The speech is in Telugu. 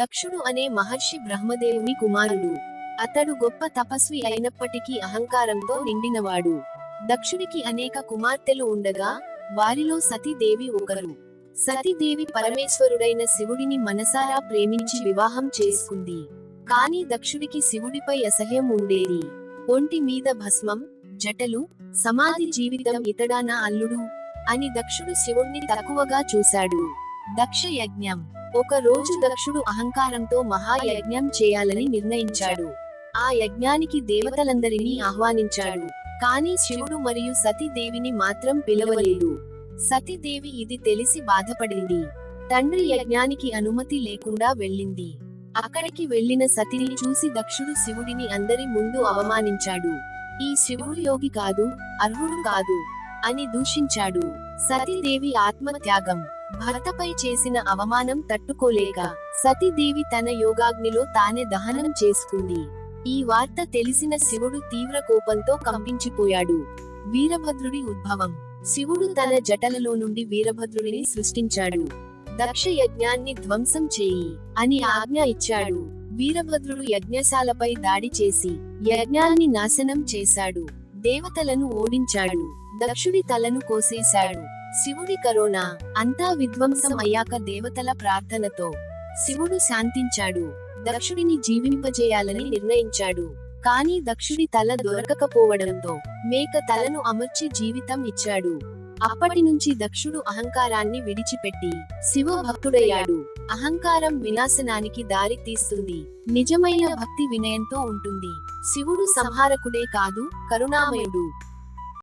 దక్షుడు అనే మహర్షి బ్రహ్మదేవుని కుమారుడు. అతడు గొప్ప తపస్వి అయినప్పటికీ అహంకారంతో నిండినవాడు. దక్షుడికి అనేక కుమార్తెలు ఉండగా వారిలో సతీదేవి ఒకరు. సతీదేవి పరమేశ్వరుడైన శివుడిని మనసారా ప్రేమించి వివాహం చేసుకుంది. కాని దక్షుడికి శివుడిపై అసహ్యం ఉండేది. ఒంటి మీద భస్మం, జటలు, సమాధి జీవితం ఇతడా నా అల్లుడు అని దక్షుడు శివుణ్ణి తక్కువగా చూశాడు. దక్ష యజ్ఞం. ఒక రోజు దక్షుడు అహంకారంతో మహాయజ్ఞం చేయాలని నిర్ణయించాడు. ఆ యజ్ఞానికి దేవతలందరినీ ఆహ్వానించాడు. కానీ శివుడు మరియు సతీదేవిని మాత్రం పిలవలేదు. సతీదేవి ఇది తెలిసి బాధపడింది. తండ్రి యజ్ఞానికి అనుమతి లేకుండా వెళ్ళింది. అక్కడికి వెళ్లిన సతిని చూసి దక్షుడు శివుడిని అందరి ముందు అవమానించాడు. ఈ శివుడు యోగి కాదు, అర్హుడు కాదు అని దూషించాడు. సతీదేవి ఆత్మత్యాగం. భర్తపై చేసిన అవమానం తట్టుకోలేక సతీదేవి తన యోగాగ్నిలో తానే దహనం చేసుకుంది. ఈ వార్త తెలిసిన శివుడు తీవ్ర కోపంతో కంపించిపోయాడు. వీరభద్రుడి ఉద్భవం. శివుడు తన జటలలో నుండి వీరభద్రుడిని సృష్టించాడు. దక్ష యజ్ఞాన్ని ధ్వంసం చేయి అని ఆజ్ఞ ఇచ్చాడు. వీరభద్రుడు యజ్ఞశాలపై దాడి చేసి యజ్ఞాన్ని నాశనం చేశాడు. దేవతలను ఓడించాడు. దక్షుడి తలను కోసేశాడు. శివుడి కరోనా. అంతా విధ్వంసం అయ్యాక దేవతల ప్రార్థనతో శివుడు శాంతించాడు. దక్షుడిని జీవింపజేయాలని నిర్ణయించాడు. కానీ దక్షుడి తల దొరకకపోవడంతో మేక తలను అమర్చి జీవితం ఇచ్చాడు. అప్పటి నుంచి దక్షుడు అహంకారాన్ని విడిచిపెట్టి శివ భక్తుడయ్యాడు. అహంకారం వినాశనానికి దారి తీస్తుంది. నిజమైన భక్తి వినయంతో ఉంటుంది. శివుడు సంహారకుడే కాదు, కరుణామయుడు.